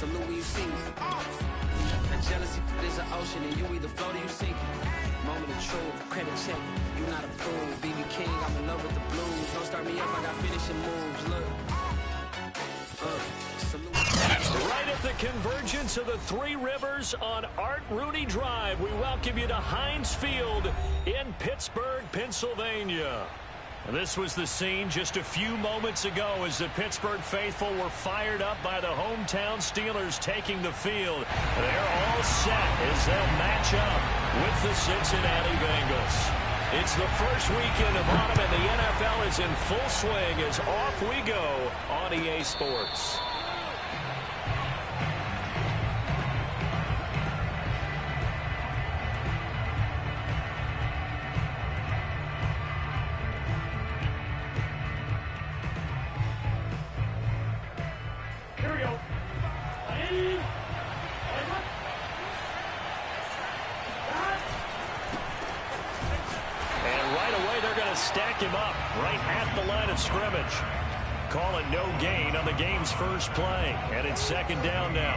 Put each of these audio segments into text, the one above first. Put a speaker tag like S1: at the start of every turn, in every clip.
S1: salute when you see me. That jealousy is an ocean, and you either float or you sink. Moment of truth, credit check, you not approved. BB King, I'm in love with the blues. Don't start me up, I got finishing moves. Look, salute.
S2: Right at the convergence of the Three Rivers on Art Rooney Drive, we welcome you to Heinz Field in Pittsburgh, Pennsylvania. This was the scene just a few moments ago as the Pittsburgh faithful were fired up by the hometown Steelers taking the field. They're all set as they'll match up with the Cincinnati Bengals. It's the first weekend of autumn and the NFL is in full swing as off we go on EA Sports. Stack him up right at the line of scrimmage. Call it no gain on the game's first play. And it's second down now.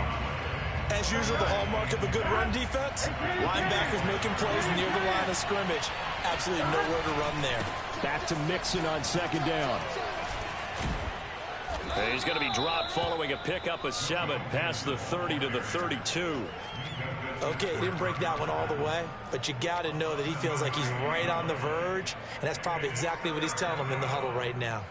S3: As usual, the hallmark of a good run defense, linebackers making plays near the line of scrimmage. Absolutely nowhere to run there.
S2: Back to Mixon on second down. And he's going to be dropped following a pickup of 7 past the 30 to the 32.
S3: Okay, he didn't break that one all the way, but you got to know that he feels like he's right on the verge, and that's probably exactly what he's telling them in the huddle right now.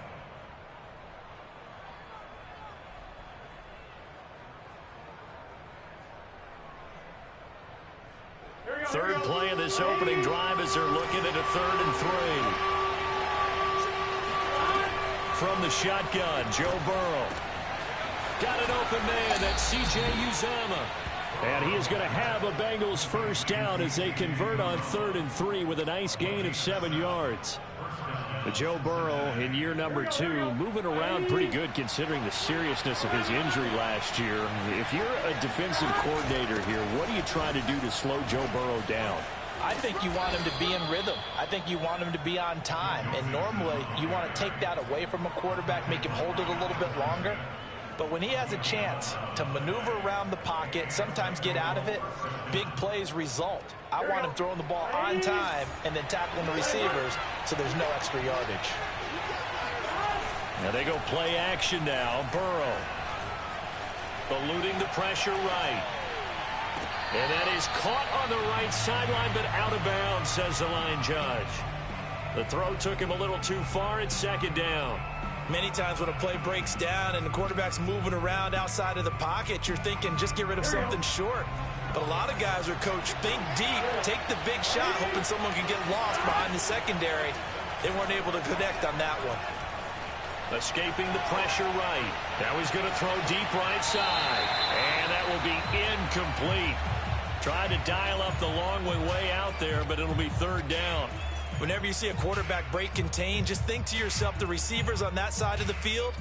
S2: Third play of this opening drive as they're looking at a 3rd and 3. From the shotgun, Joe Burrow. Got an open man, that's C.J. Uzomah. And he is going to have a Bengals first down as they convert on 3rd and 3 with a nice gain of 7 yards. But Joe Burrow in year number 2 moving around pretty good considering the seriousness of his injury last year. If you're a defensive coordinator here, what do you try to do to slow Joe Burrow down?
S4: I think you want him to be in rhythm. I think you want him to be on time. And normally you want to take that away from a quarterback, make him hold it a little bit longer. But when he has a chance to maneuver around the pocket, sometimes get out of it, big plays result. I want him throwing the ball on time and then tackling the receivers so there's no extra yardage.
S2: Now they go play action now. Burrow eluding the pressure right. And that is caught on the right sideline but out of bounds, says the line judge. The throw took him a little too far. It's second down.
S3: Many times when a play breaks down and the quarterback's moving around outside of the pocket, you're thinking just get rid of something short. But a lot of guys are coached, think deep, take the big shot, hoping someone can get lost behind the secondary. They weren't able to connect on that one.
S2: Escaping the pressure right. Now he's going to throw deep right side. And that will be incomplete. Trying to dial up the long way out there, but it'll be 3rd down.
S3: Whenever you see a quarterback break contain, just think to yourself, the receivers on that side of the field,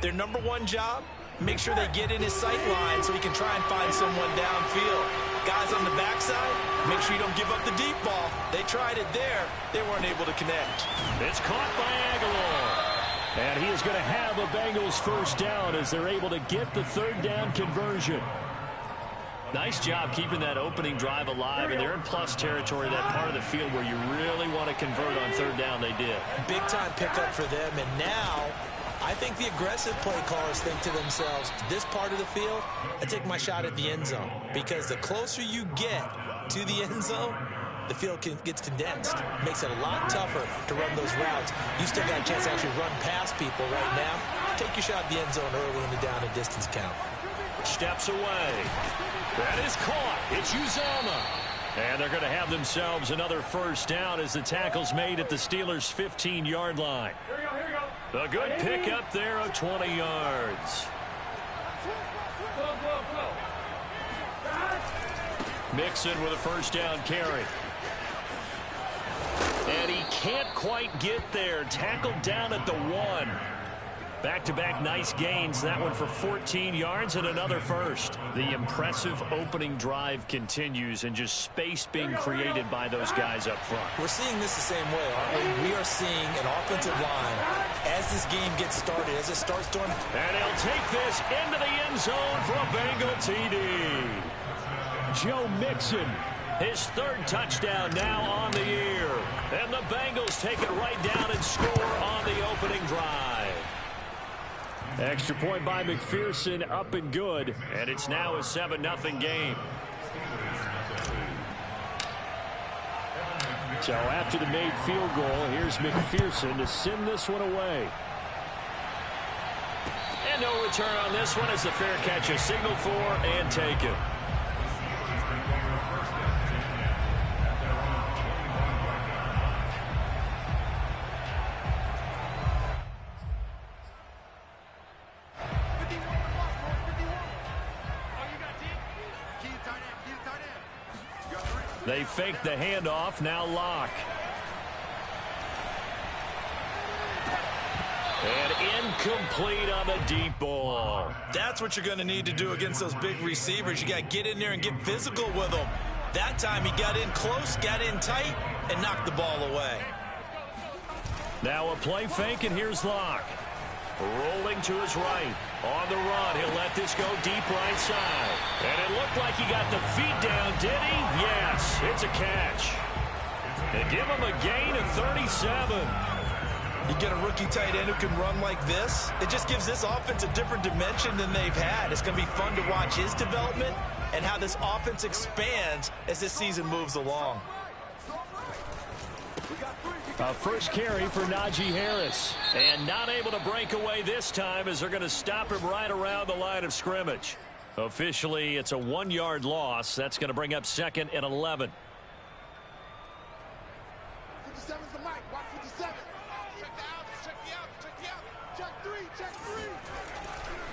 S3: their number one job, make sure they get in his sight line so he can try and find someone downfield. Guys on the backside, make sure you don't give up the deep ball. They tried it there. They weren't able to connect.
S2: It's caught by Aguilar. And he is going to have a Bengals first down as they're able to get the 3rd down conversion. Nice job keeping that opening drive alive, and they're in plus territory, that part of the field where you really want to convert on 3rd down. They did.
S3: Big-time pickup for them, and now I think the aggressive play callers think to themselves, this part of the field, I take my shot at the end zone, because the closer you get to the end zone, the field gets condensed. Makes it a lot tougher to run those routes. You still got a chance to actually run past people right now. Take your shot at the end zone early in the down and distance count.
S2: Steps away. That is caught. It's Uzomah. And they're going to have themselves another first down as the tackle's made at the Steelers' 15-yard line. A good pickup there of 20 yards. Mixon with a first down carry. And he can't quite get there. Tackled down at the 1. Back-to-back nice gains. That one for 14 yards and another first. The impressive opening drive continues and just space being created by those guys up front.
S3: We're seeing this the same way, aren't we? We are seeing an offensive line as this game gets started, as it starts to...
S2: And he'll take this into the end zone for a Bengal TD. Joe Mixon, his third touchdown now on the year. And the Bengals take it right down and score on the opening drive. Extra point by McPherson, up and good. And it's now a 7-0 game. So after the made field goal, here's McPherson to send this one away. And no return on this one as the fair catch is signaled for and taken. They fake the handoff, now Locke. And incomplete on the deep ball.
S3: That's what you're going to need to do against those big receivers. You got to get in there and get physical with them. That time he got in close, got in tight, and knocked the ball away.
S2: Now a play fake, and here's Locke. Rolling to his right. On the run, he'll let this go deep right side. And it looked like he got the feet down, did he? Yes, it's a catch. They give him a gain of 37.
S3: You get a rookie tight end who can run like this, it just gives this offense a different dimension than they've had. It's going to be fun to watch his development and how this offense expands as this season moves along.
S2: First carry for Najee Harris. And not able to break away this time as they're going to stop him right around the line of scrimmage. Officially, it's a 1-yard loss. That's going to bring up 2nd and 11.
S5: 57's the mic. Watch 57. Check three.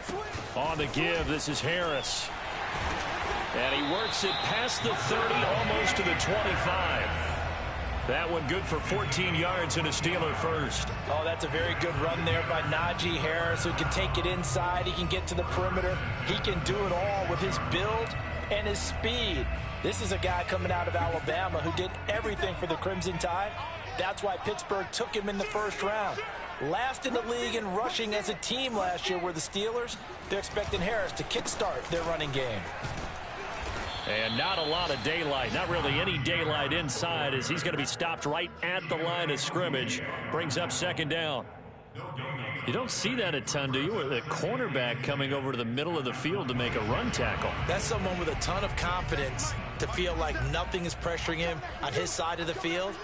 S5: Swing.
S2: On the give, this is Harris. And he works it past the 30, almost to the 25. That one good for 14 yards and a Steeler first.
S4: Oh, that's a very good run there by Najee Harris, who can take it inside. He can get to the perimeter. He can do it all with his build and his speed. This is a guy coming out of Alabama who did everything for the Crimson Tide. That's why Pittsburgh took him in the first round. Last in the league in rushing as a team last year were the Steelers. They're expecting Harris to kickstart their running game.
S2: And not a lot of daylight, not really any daylight inside as he's going to be stopped right at the line of scrimmage. Brings up 2nd down. You don't see that a ton, do you? With a cornerback coming over to the middle of the field to make a run tackle.
S3: That's someone with a ton of confidence to feel like nothing is pressuring him on his side of the field.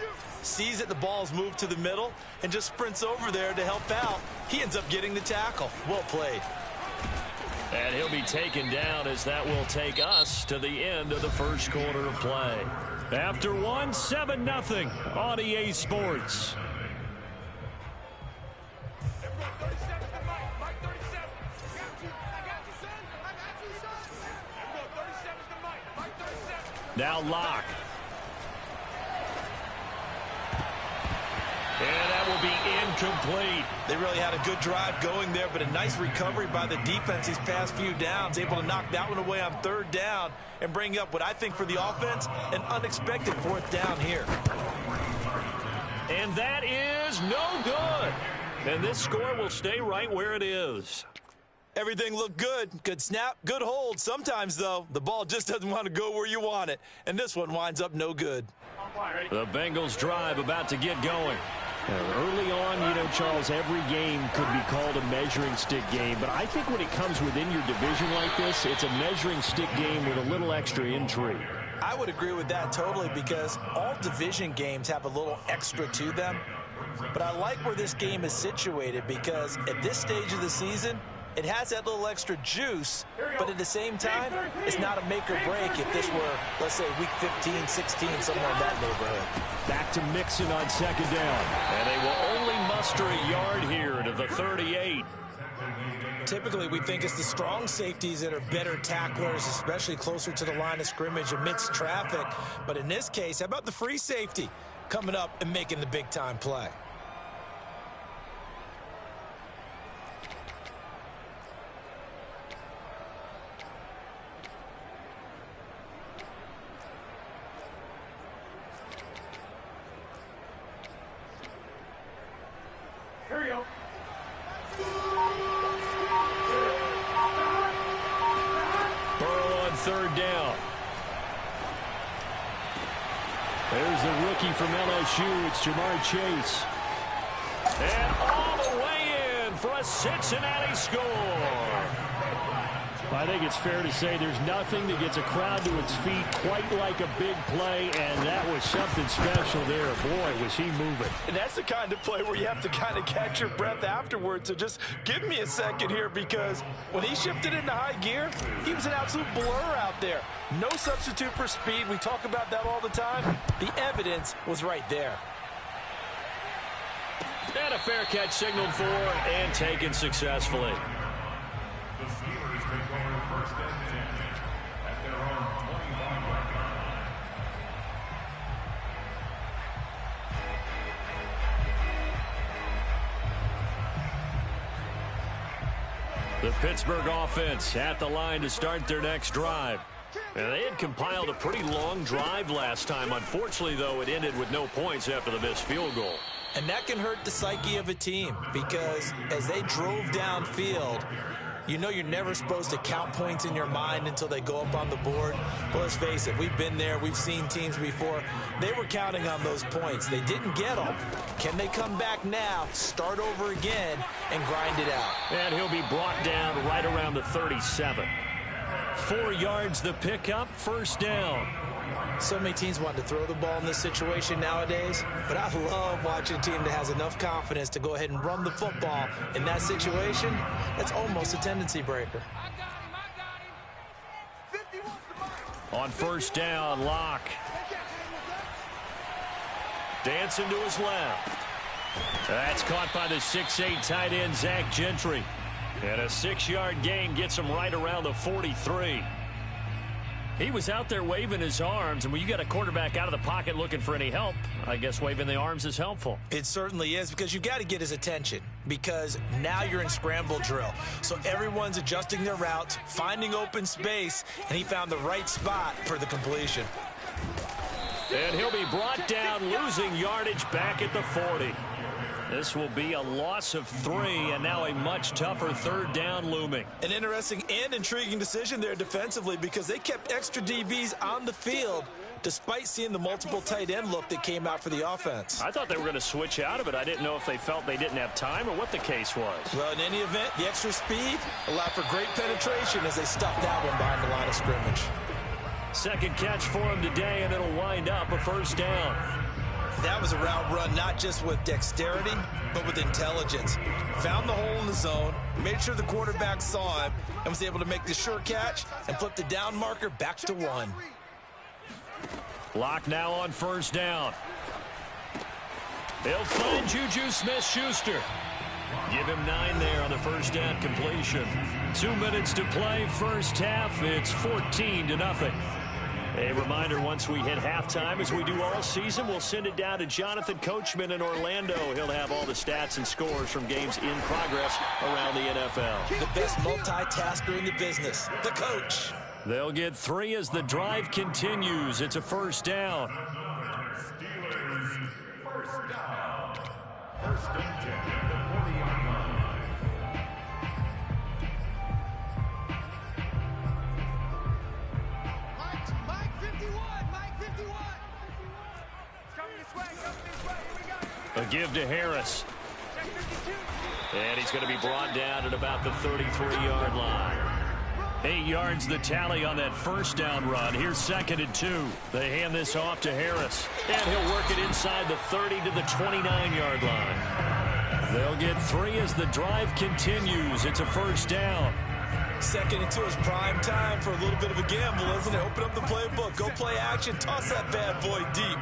S3: Sees that the ball's moved to the middle and just sprints over there to help out. He ends up getting the tackle. Well played.
S2: And he'll be taken down as that will take us to the end of the first quarter of play. After 7-0 on EA Sports. Now Locke. And that will be incomplete.
S3: They really had a good drive going there, but a nice recovery by the defense these past few downs, able to knock that one away on 3rd down and bring up what I think for the offense, an unexpected 4th down here.
S2: And that is no good. And this score will stay right where it is.
S3: Everything looked good. Good snap, good hold. Sometimes, though, the ball just doesn't want to go where you want it. And this one winds up no good.
S2: The Bengals drive about to get going. Early on, Charles, every game could be called a measuring stick game. But I think when it comes within your division like this, it's a measuring stick game with a little extra intrigue.
S4: I would agree with that totally because all division games have a little extra to them. But I like where this game is situated because at this stage of the season, it has that little extra juice, but at the same time, it's not a make or break if this were, let's say, week 15, 16, somewhere in that neighborhood.
S2: Back to Mixon on 2nd down. And they will only muster a yard here to the 38.
S4: Typically, we think it's the strong safeties that are better tacklers, especially closer to the line of scrimmage amidst traffic. But in this case, how about the free safety coming up and making the big-time play?
S2: third down. There's the rookie from LSU. It's Jamar Chase. And all the way in for a Cincinnati score. I think it's fair to say there's nothing that gets a crowd to its feet quite like a big play, and that was something special there. Boy, was he moving.
S4: And that's the kind of play where you have to kind of catch your breath afterwards. So just give me a second here, because when he shifted into high gear, he was an absolute blur out there. No substitute for speed. We talk about that all the time. The evidence was right there.
S2: And a fair catch signaled for and taken successfully.
S6: The Steelers take over first and 10 at their own 25-yard line.
S2: The Pittsburgh offense at the line to start their next drive. And they had compiled a pretty long drive last time. Unfortunately, though, it ended with no points after the missed field goal.
S3: And that can hurt the psyche of a team, because as they drove downfield, you know you're never supposed to count points in your mind until they go up on the board. But let's face it, we've been there. We've seen teams before. They were counting on those points. They didn't get them. Can they come back now, start over again, and grind it out?
S2: And he'll be brought down right around the 37. 4 yards the pickup, first down.
S3: So many teams want to throw the ball in this situation nowadays, but I love watching a team that has enough confidence to go ahead and run the football in that situation. That's almost a tendency breaker.
S2: On first down, Locke. Dancing to his left. That's caught by the 6'8" tight end, Zach Gentry. And a 6-yard gain gets him right around the 43. He was out there waving his arms, and when you got a quarterback out of the pocket looking for any help, I guess waving the arms is helpful.
S3: It certainly is, because you got to get his attention, because now you're in scramble drill. So everyone's adjusting their routes, finding open space, and he found the right spot for the completion.
S2: And he'll be brought down, losing yardage back at the 40. This will be a loss of 3, and now a much tougher third down looming.
S3: An interesting and intriguing decision there defensively, because they kept extra DBs on the field despite seeing the multiple tight end look that came out for the offense.
S2: I thought they were going to switch out of it. I didn't know if they felt they didn't have time or what the case was.
S3: Well, in any event, the extra speed allowed for great penetration as they stuffed that one behind the line of scrimmage.
S2: Second catch for him today, and it'll wind up a first down.
S3: That was a route run not just with dexterity, but with intelligence. Found the hole in the zone, made sure the quarterback saw him, and was able to make the sure catch and flip the down marker back to 1.
S2: Locke now on first down. They'll find Juju Smith-Schuster. Give him 9 there on the first down completion. 2 minutes to play, first half. It's 14-0. A reminder, once we hit halftime, as we do all season, we'll send it down to Jonathan Coachman in Orlando. He'll have all the stats and scores from games in progress around the NFL.
S3: The best multitasker in the business, the coach.
S2: They'll get 3 as the drive continues. It's a first down.
S6: Steelers first down. First and 10 at the 40-yard line.
S5: Mike 51, Mike 51. Coming this way, here we go.
S2: A give to Harris. And he's going to be brought down at about the 33-yard line. 8 yards the tally on that first down run. Here's 2nd and 2. They hand this off to Harris. And he'll work it inside the 30 to the 29-yard line. They'll get 3 as the drive continues. It's a first down.
S3: 2nd and 2 is prime time for a little bit of a gamble, isn't it? Open up the playbook, go play action, toss that bad boy deep.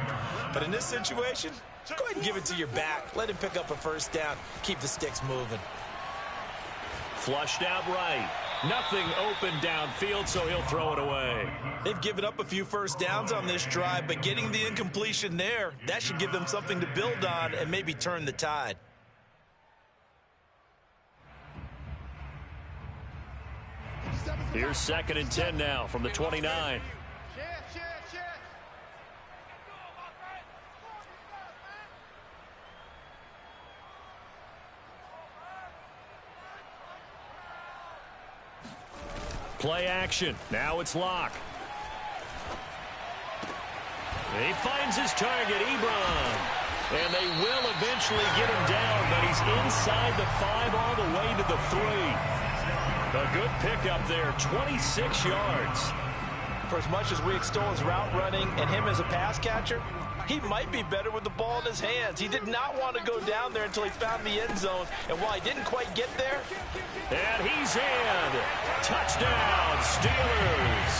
S3: But in this situation, go ahead and give it to your back. Let him pick up a first down. Keep the sticks moving.
S2: Flushed out right. Nothing open downfield, so he'll throw it away.
S3: They've given up a few first downs on this drive, but getting the incompletion there, that should give them something to build on and maybe turn the tide.
S2: Here's 2nd and 10 now from the 29. Play action. Now it's Locke. He finds his target, Ebron. And they will eventually get him down, but he's inside the 5 all the way to the 3. A good pickup there, 26 yards.
S4: For as much as we extol his route running and him as a pass catcher, he might be better with the ball in his hands. He did not want to go down there until he found the end zone. And while he didn't quite get there,
S2: and he's in. Touchdown, Steelers.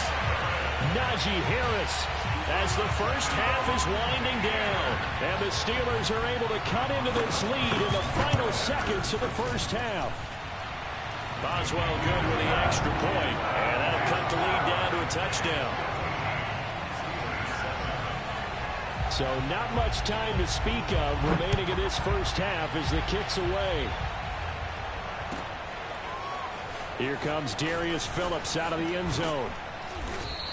S2: Najee Harris as the first half is winding down. And the Steelers are able to cut into this lead in the final seconds of the first half. Boswell good with the extra point. And that'll cut the lead down to a touchdown. So not much time to speak of remaining in this first half as the kick's away. Here comes Darius Phillips out of the end zone.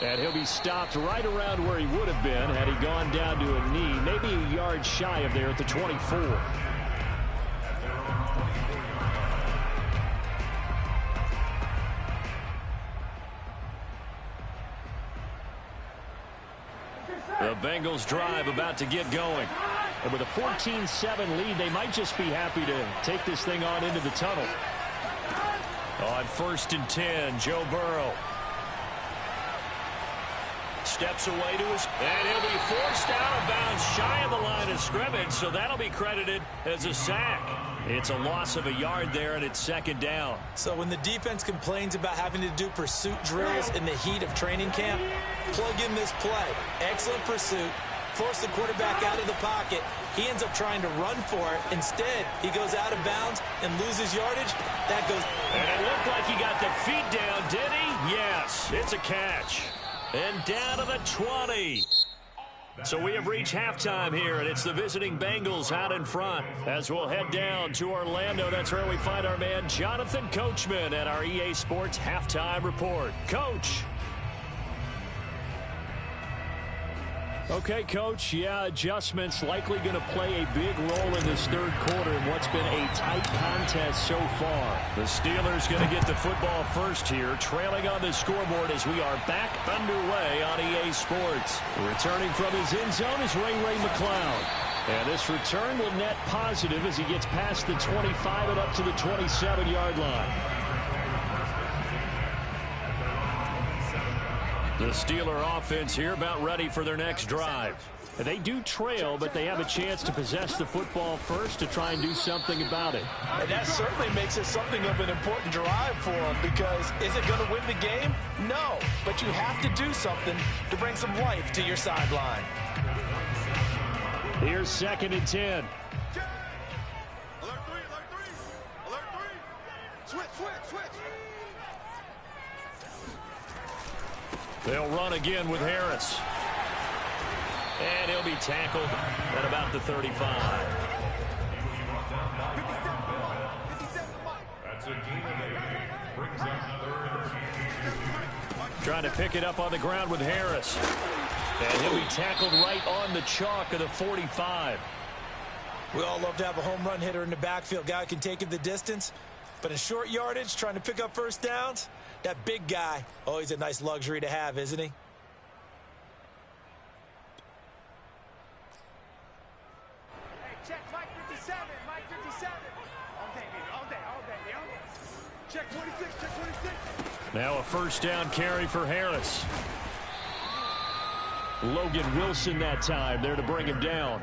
S2: And he'll be stopped right around where he would have been had he gone down to a knee, maybe a yard shy of there at the 24. The Bengals drive about to get going. And with a 14-7 lead, they might just be happy to take this thing on into the tunnel. On 1st and 10, Joe Burrow. Steps away to his, and he'll be forced out of bounds shy of the line of scrimmage, so that'll be credited as a sack. It's a loss of a yard there, and it's 2nd down.
S3: So when the defense complains about having to do pursuit drills in the heat of training camp, plug in this play. Excellent pursuit. Force the quarterback out of the pocket. He ends up trying to run for it. Instead, he goes out of bounds and loses yardage. That goes.
S2: And it looked like he got the feet down, did he? Yes, it's a catch. And down to the 20. So we have reached halftime here, and it's the visiting Bengals out in front. As we'll head down to Orlando, that's where we find our man Jonathan Coachman at our EA Sports Halftime Report. Coach. Okay, Coach, yeah, adjustments likely going to play a big role in this 3rd quarter in what's been a tight contest so far. The Steelers going to get the football first here, trailing on the scoreboard as we are back underway on EA Sports. Returning from his end zone is Ray McCloud. And this return will net positive as he gets past the 25 and up to the 27-yard line. The Steeler offense here about ready for their next drive. They do trail, but they have a chance to possess the football first to try and do something about it.
S4: and that certainly makes it something of an important drive for them, because is it going to win the game? No, but you have to do something to bring some life to your sideline.
S2: Here's 2nd and 10.
S5: Alert 3, alert 3, alert 3. Switch.
S2: They'll run again with Harris. And he'll be tackled at about the 35.
S6: That's a gain of 8. Brings up 3rd.
S2: Trying to pick it up on the ground with Harris. And he'll be tackled right on the chalk of the 45.
S3: We all love to have a home run hitter in the backfield. Guy can take it the distance. But in short yardage, trying to pick up first downs, that big guy, always a nice luxury to have, isn't he?
S5: Hey, check Mike 57, Mike 57. All day, yo. Check 26, check 26.
S2: Now a first down carry for Harris. Logan Wilson that time there to bring him down.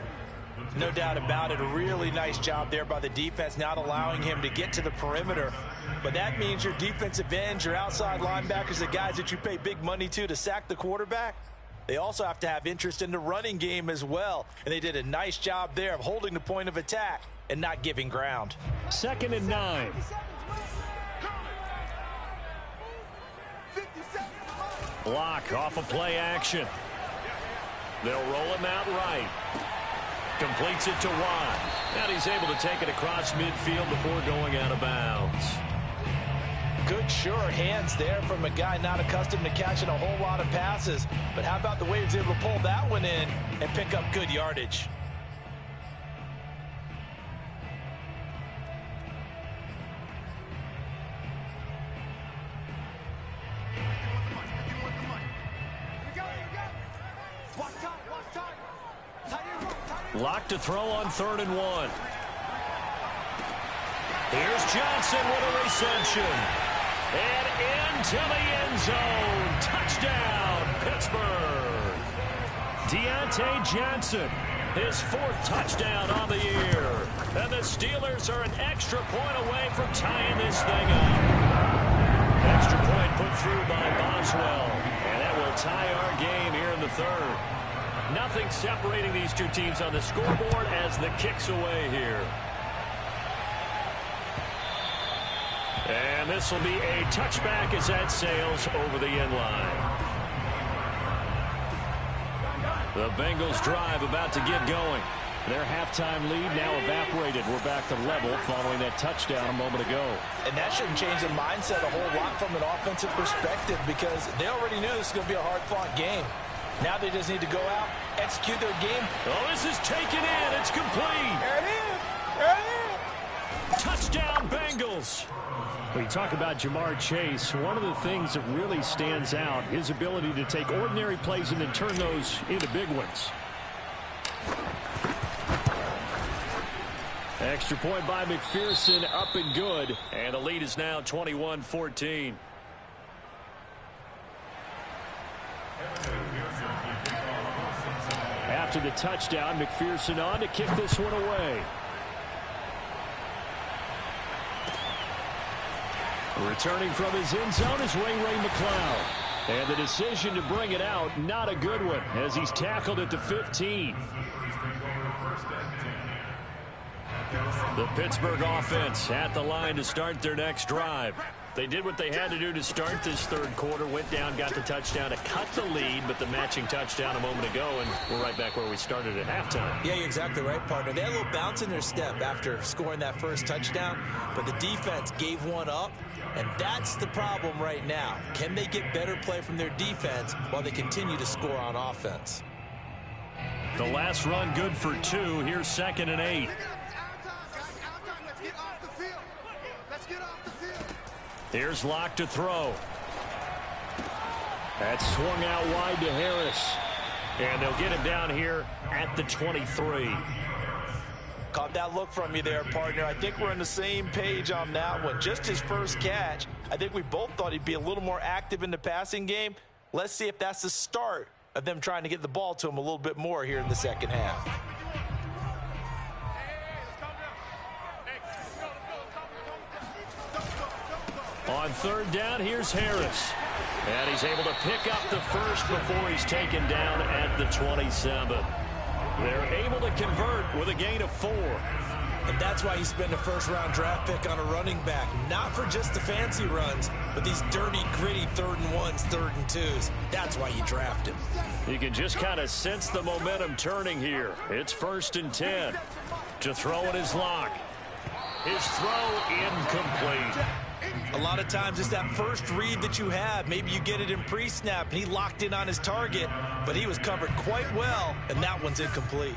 S4: No doubt about it. A really nice job there by the defense, not allowing him to get to the perimeter. But that means your defensive ends, your outside linebackers, the guys that you pay big money to sack the quarterback, they also have to have interest in the running game as well. And they did a nice job there of holding the point of attack and not giving ground.
S2: 2nd and 9.
S5: 57.
S2: Block off of play action. They'll roll him out right. Completes it to Watt. And he's able to take it across midfield before going out of bounds.
S4: Good, sure hands there from a guy not accustomed to catching a whole lot of passes. But how about the way he was able to pull that one in and pick up good yardage?
S2: Lock to throw on 3rd and 1. Here's Johnson with a reception. And into the end zone. Touchdown, Pittsburgh. Deontay Johnson, his 4th touchdown on the year. And the Steelers are an extra point away from tying this thing up. Extra point put through by Boswell. And that will tie our game here in the 3rd. Nothing separating these two teams on the scoreboard as the kick's away here. And this will be a touchback as that sails over the end line. The Bengals drive about to get going. Their halftime lead now evaporated. We're back to level following that touchdown a moment ago.
S4: And that shouldn't change the mindset a whole lot from an offensive perspective because they already knew this was going to be a hard-fought game. Now they just need to go out, execute their game.
S2: Oh, this is taken in. It's complete.
S5: There it is. There it is.
S2: Touchdown, Bengals. When you talk about Jamar Chase, one of the things that really stands out, his ability to take ordinary plays and then turn those into big ones. Extra point by McPherson, up and good. And the lead is now 21-14. After the touchdown, McPherson on to kick this one away. Returning from his end zone is Ray McCloud. And the decision to bring it out, not a good one, as he's tackled at the 15. The Pittsburgh offense at the line to start their next drive. They did what they had to do to start this 3rd quarter, went down, got the touchdown to cut the lead, but the matching touchdown a moment ago, and we're right back where we started at halftime.
S3: Yeah, you're exactly right, partner. They had a little bounce in their step after scoring that first touchdown, but the defense gave one up, and that's the problem right now. Can they get better play from their defense while they continue to score on offense?
S2: The last run good for 2. Here's 2nd and 8.
S5: Let's get off the field. Let's get off the field.
S2: Here's Locke to throw. That's swung out wide to Harris. And they'll get him down here at the 23.
S4: Caught that look from you there, partner. I think we're on the same page on that one. Just his first catch. I think we both thought he'd be a little more active in the passing game. Let's see if that's the start of them trying to get the ball to him a little bit more here in the second half.
S2: On 3rd down, here's Harris. And he's able to pick up the first before he's taken down at the 27. They're able to convert with a gain of 4.
S3: And that's why you spend a first-round draft pick on a running back. Not for just the fancy runs, but these dirty, gritty 3rd and 1s, 3rd and 2s. That's why you draft him.
S2: You can just kind of sense the momentum turning here. It's 1st and 10. To throw it is Locke. His throw incomplete.
S3: A lot of times it's that first read that you have. Maybe you get it in pre-snap, and he locked in on his target, but he was covered quite well, and that one's incomplete.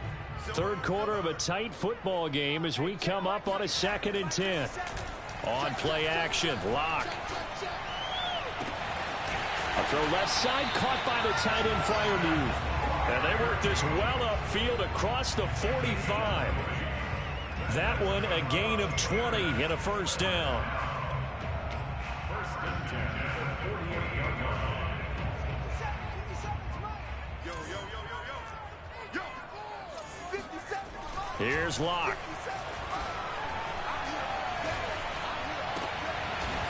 S2: 3rd quarter of a tight football game as we come up on a 2nd and 10. On play action, Locke. A throw left side, caught by the tight end Freiermuth. And they work this well upfield across the 45. That one a gain of 20 and a 1st down. Here's Locke.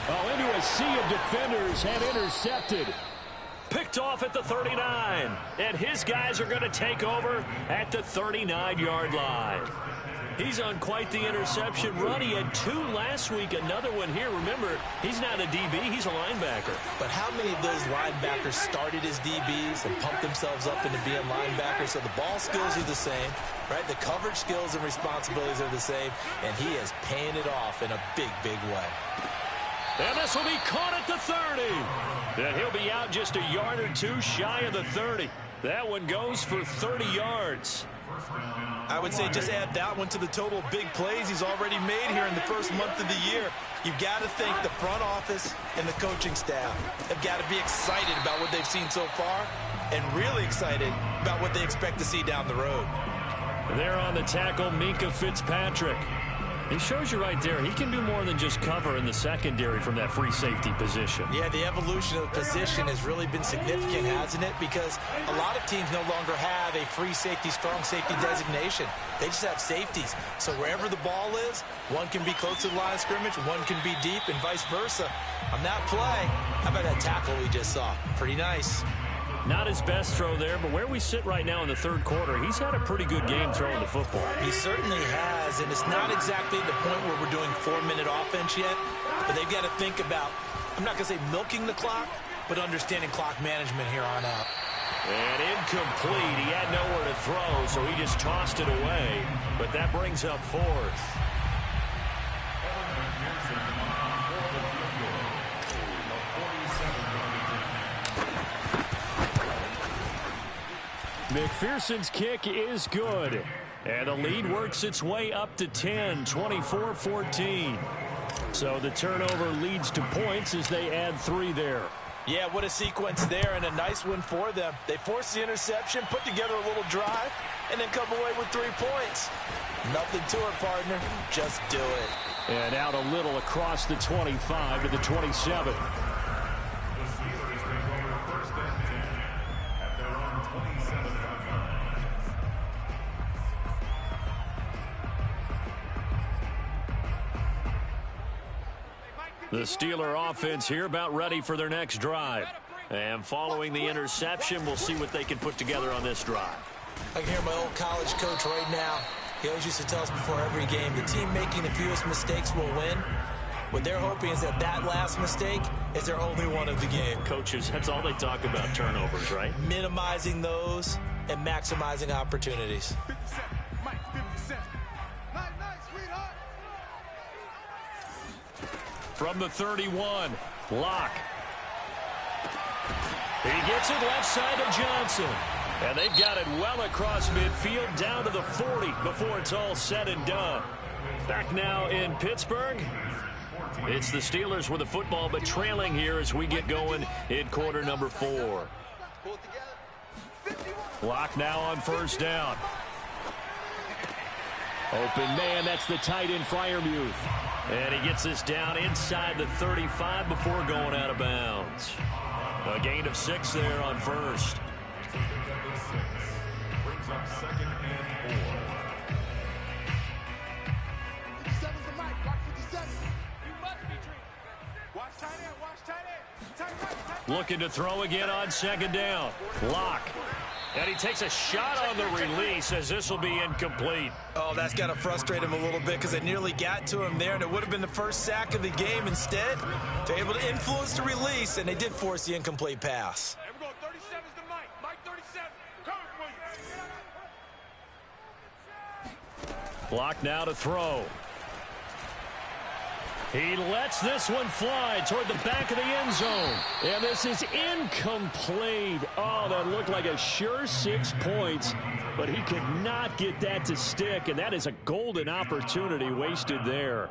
S2: Oh, into a sea of defenders and intercepted. Picked off at the 39. And his guys are going to take over at the 39-yard line. He's on quite the interception run. He had 2 last week, another one here. Remember, he's not a DB, he's a linebacker.
S3: But how many of those linebackers started as DBs and pumped themselves up into being linebackers? So the ball skills are the same, right? The coverage skills and responsibilities are the same, and he is paying it off in a big, big way.
S2: And this will be caught at the 30. And he'll be out just a yard or 2 shy of the 30. That one goes for 30 yards.
S3: I would say just add that one to the total of big plays he's already made here in the first month of the year. You've got to think the front office and the coaching staff have got to be excited about what they've seen so far and really excited about what they expect to see down the road.
S2: There on the tackle, Minka Fitzpatrick. He shows you right there, he can do more than just cover in the secondary from that free safety position.
S3: Yeah, the evolution of the position has really been significant, hasn't it? Because a lot of teams no longer have a free safety, strong safety designation. They just have safeties. So wherever the ball is, one can be close to the line of scrimmage, one can be deep, and vice versa. On that play, how about that tackle we just saw? Pretty nice.
S2: Not his best throw there, but where we sit right now in the third quarter, he's had a pretty good game throwing the football.
S3: He certainly has, and it's not exactly the point where we're doing 4-minute offense yet, but they've got to think about, I'm not going to say milking the clock, but understanding clock management here on out.
S2: And incomplete. He had nowhere to throw, so he just tossed it away, but that brings up fourth. McPherson's kick is good. And the lead works its way up to 10, 24-14. So the turnover leads to points as they add 3 there.
S4: Yeah, what a sequence there, and a nice one for them. They force the interception, put together a little drive, and then come away with 3 points. Nothing to it, partner. Just do it.
S2: And out a little across the 25 to the 27. The Steeler offense here about ready for their next drive. And following the interception, we'll see what they can put together on this drive.
S3: I can hear my old college coach right now. He always used to tell us before every game, the team making the fewest mistakes will win. What they're hoping is that that last mistake is their only one of the game.
S2: Coaches, that's all they talk about, turnovers, right?
S3: Minimizing those and maximizing opportunities.
S5: 57, Mike, 57. Nice, sweetheart.
S2: From the 31, Locke. He gets it left side to Johnson. And they've got it well across midfield down to the 40 before it's all said and done. Back now in Pittsburgh. It's the Steelers with the football, but trailing here as we get going in quarter number 4. Locke now on first down. Open man, that's the tight end Freiermuth. And he gets this down inside the 35 before going out of bounds. A gain of 6 there on first.
S6: Brings up second and 4.
S5: 57's the mic. Watch 57. You must be dreaming. Watch tight end. Watch tight end. Tight right.
S2: Looking to throw again on second down. Locke. And he takes a shot on the release as this will be incomplete.
S3: Oh, that's got to frustrate him a little bit because they nearly got to him there, and it would have been the first sack of the game. Instead, they're able to influence the release, and they did force the incomplete pass.
S5: Here we go. 37's the mic. Mike 37. Coming for you.
S2: Locke now to throw. He lets this one fly toward the back of the end zone. And this is incomplete. Oh, that looked like a sure 6 points. But he could not get that to stick. And that is a golden opportunity wasted there.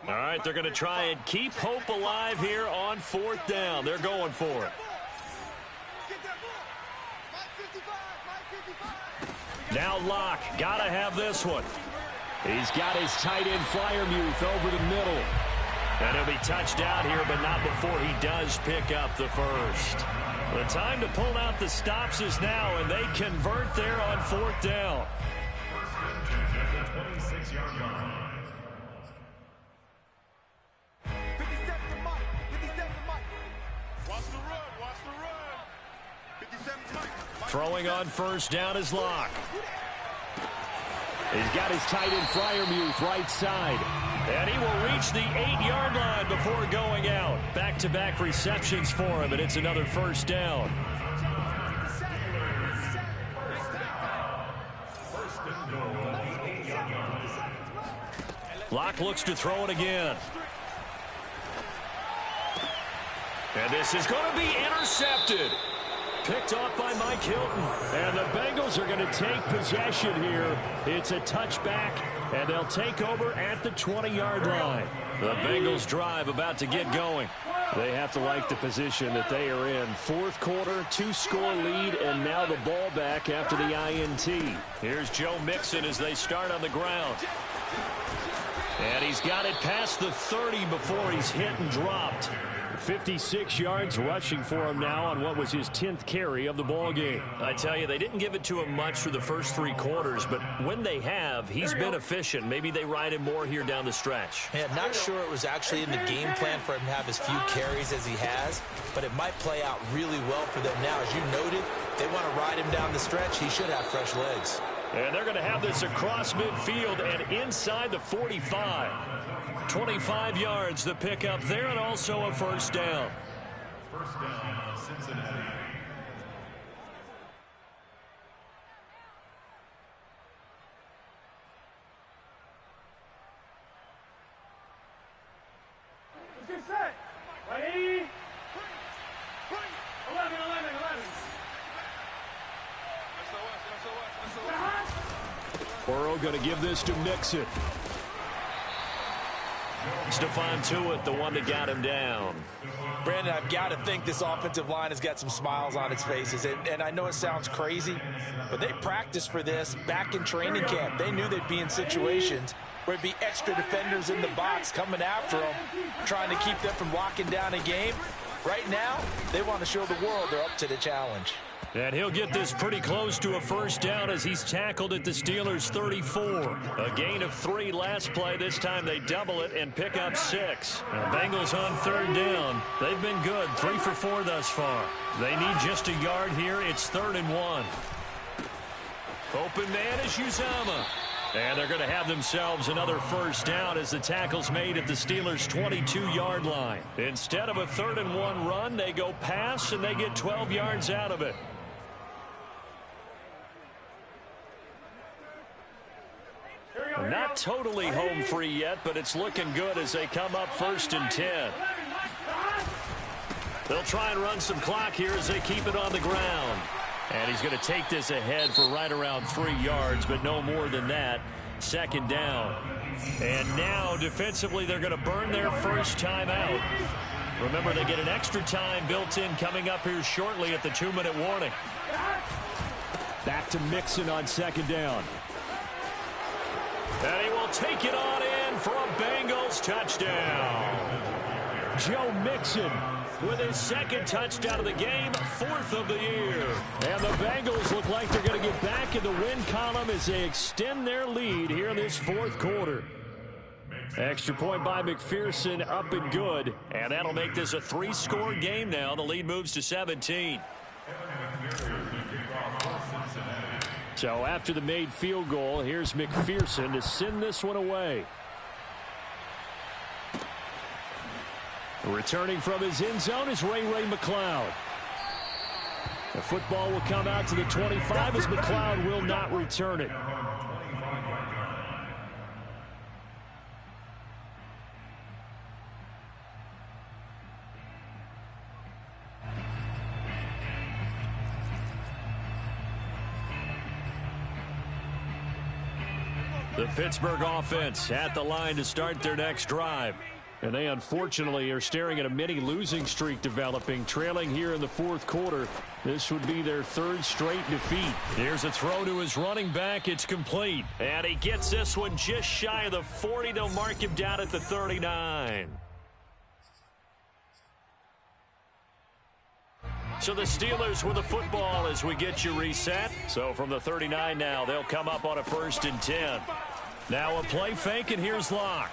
S2: All right, they're going to try and keep hope alive here on fourth down. They're going for it. Now Locke, got to have this one. He's got his tight end Freiermuth over the middle. And he'll be touched out here, but not before he does pick up the first. The time to pull out the stops is now, and they convert there on fourth down.
S6: First and 10 at the 26-yard line.
S5: 57 for Mike. 57 for Mike. Watch the run. Watch the run. 57 for Mike.
S2: Throwing on first down is Locke. He's got his tight end Freiermuth right side. And he will reach the 8-yard line before going out. Back-to-back receptions for him, and it's another first down. Locke looks to throw it again. And this is going to be intercepted. picked off by Mike Hilton. And the Bengals are going to take possession here. It's a touchback, and they'll take over at the 20-yard line. The Bengals drive about to get going. They have to like the position that they are in. Fourth quarter, 2-score lead, and now the ball back after the INT. Here's Joe Mixon as they start on the ground. And he's got it past the 30 before he's hit and dropped. 56 yards rushing for him now on what was his 10th carry of the ball game. I tell you, they didn't give it to him much for the first 3 quarters, but when they have, he's been efficient. Maybe they ride him more here down the stretch.
S3: Yeah, not sure it was actually in the game plan for him to have as few carries as he has, but it might play out really well for them now. As you noted, they want to ride him down the stretch. He should have fresh legs.
S2: And they're going to have this across midfield and inside the 45. 25 yards the pickup there, and also a first down.
S6: First down, Cincinnati.
S5: Let's get set. Ready? 11.
S2: Burrow going to give this to Mixon. Stephon Tuitt, the one that got him down.
S4: Brandon, I've got to think this offensive line has got some smiles on its faces. And I know it sounds crazy, but they practiced for this back in training camp. They knew they'd be in situations where it'd be extra defenders in the box coming after them, trying to keep them from locking down a game. Right now, they want to show the world they're up to the challenge.
S2: And he'll get this pretty close to a first down as he's tackled at the Steelers' 34. A gain of 3 last play. This time they double it and pick up 6. Now, Bengals on third down. They've been good, 3 for 4 thus far. They need just a yard here. It's 3rd and 1. Open man is Uzomah. And they're going to have themselves another first down as the tackle's made at the Steelers' 22-yard line. Instead of a 3rd and 1 run, they go pass and they get 12 yards out of it. Not totally home free yet, but it's looking good as they come up 1st and 10. They'll try and run some clock here as they keep it on the ground. And he's going to take this ahead for right around 3 yards, but no more than that. 2nd down. And now, defensively, they're going to burn their first time out. Remember, they get an extra time built in coming up here shortly at the 2-minute warning. Back to Mixon on 2nd down. And he will take it on in for a Bengals touchdown. Joe Mixon with his 2nd touchdown of the game, 4th of the year. And the Bengals look like they're going to get back in the win column as they extend their lead here in this 4th quarter. Extra point by McPherson, up and good. And that'll make this a 3-score game now. The lead moves to 17. So after the made field goal, here's McPherson to send this one away. Returning from his end zone is Ray McLeod. The football will come out to the 25 as McLeod will not return it. The Pittsburgh offense at the line to start their next drive. And they unfortunately are staring at a mini losing streak developing, trailing here in the 4th quarter. This would be their 3rd straight defeat. Here's a throw to his running back. It's complete. And he gets this one just shy of the 40. They'll mark him down at the 39. So the Steelers with the football as we get you reset. So from the 39 now, they'll come up on a 1st and 10. Now a play fake, and here's Locke.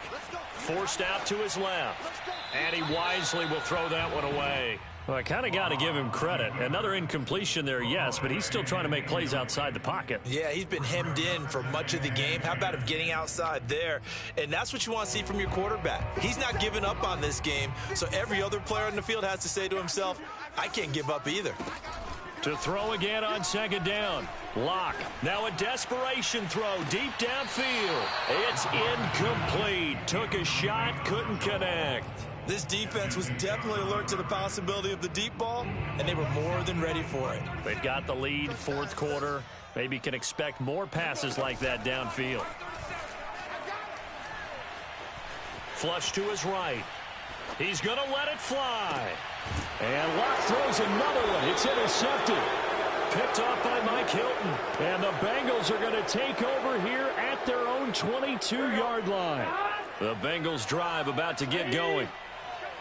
S2: Forced out to his left. And he wisely will throw that one away. Well, I kind of got to give him credit. Another incompletion there, yes, but he's still trying to make plays outside the pocket.
S3: Yeah, he's been hemmed in for much of the game. How about him getting outside there? And that's what you want to see from your quarterback. He's not giving up on this game, so every other player on the field has to say to himself, I can't give up either.
S2: To throw again on 2nd down. Locke. Now a desperation throw deep downfield. It's incomplete. Took a shot, couldn't connect.
S3: This defense was definitely alert to the possibility of the deep ball, and they were more than ready for it.
S2: They've got the lead, fourth quarter. Maybe can expect more passes like that downfield. Flush to his right. He's going to let it fly. And Locke throws another one. It's intercepted. Picked off by Mike Hilton. And the Bengals are going to take over here at their own 22-yard line. The Bengals drive about to get going.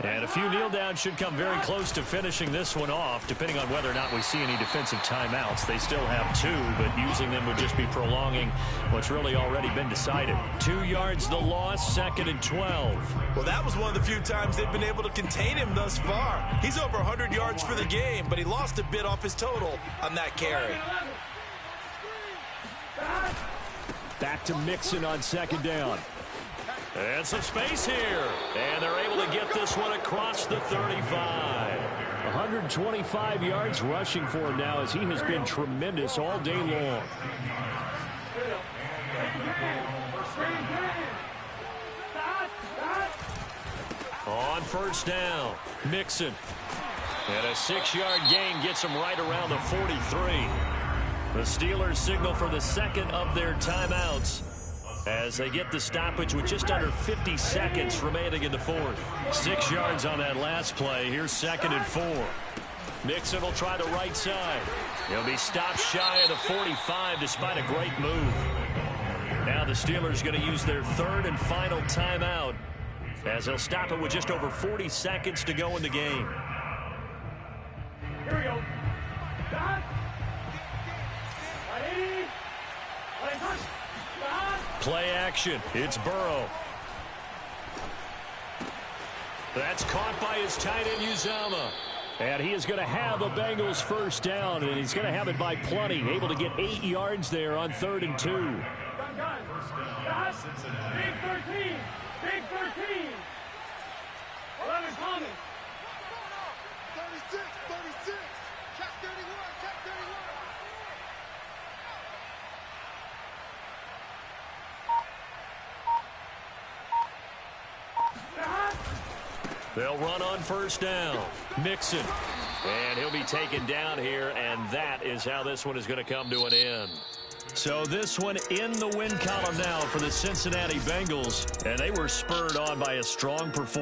S2: And a few kneel downs should come very close to finishing this one off, depending on whether or not we see any defensive timeouts. They still have 2, but using them would just be prolonging what's really already been decided. 2 yards the loss, 2nd and 12.
S3: Well, that was one of the few times they've been able to contain him thus far. He's over 100 yards for the game, but he lost a bit off his total on that carry.
S2: Back to Mixon on 2nd down. And some space here. And they're able to get this one across the 35. 125 yards rushing for him now as he has been tremendous all day long. On 1st down, Mixon. And a 6-yard gain gets him right around the 43. The Steelers signal for the 2nd of their timeouts as they get the stoppage with just under 50 seconds remaining in the 4th. 6 yards on that last play. Here's 2nd and 4. Mixon will try the right side. He'll be stopped shy of the 45 despite a great move. Now the Steelers going to use their 3rd and final timeout as they'll stop it with just over 40 seconds to go in the game.
S6: Here we go.
S2: Play action. It's Burrow. That's caught by his tight end, Uzomah. And he is going to have a Bengals 1st down, and he's going to have it by plenty. Able to get 8 yards there on 3rd and 2.
S6: Big 13. Big 13. 11 coming.
S5: 36, 36. Check 31, check 31.
S2: They'll run on 1st down. Mixon. And he'll be taken down here, and that is how this one is going to come to an end. So this one in the win column now for the Cincinnati Bengals, and they were spurred on by a strong performance.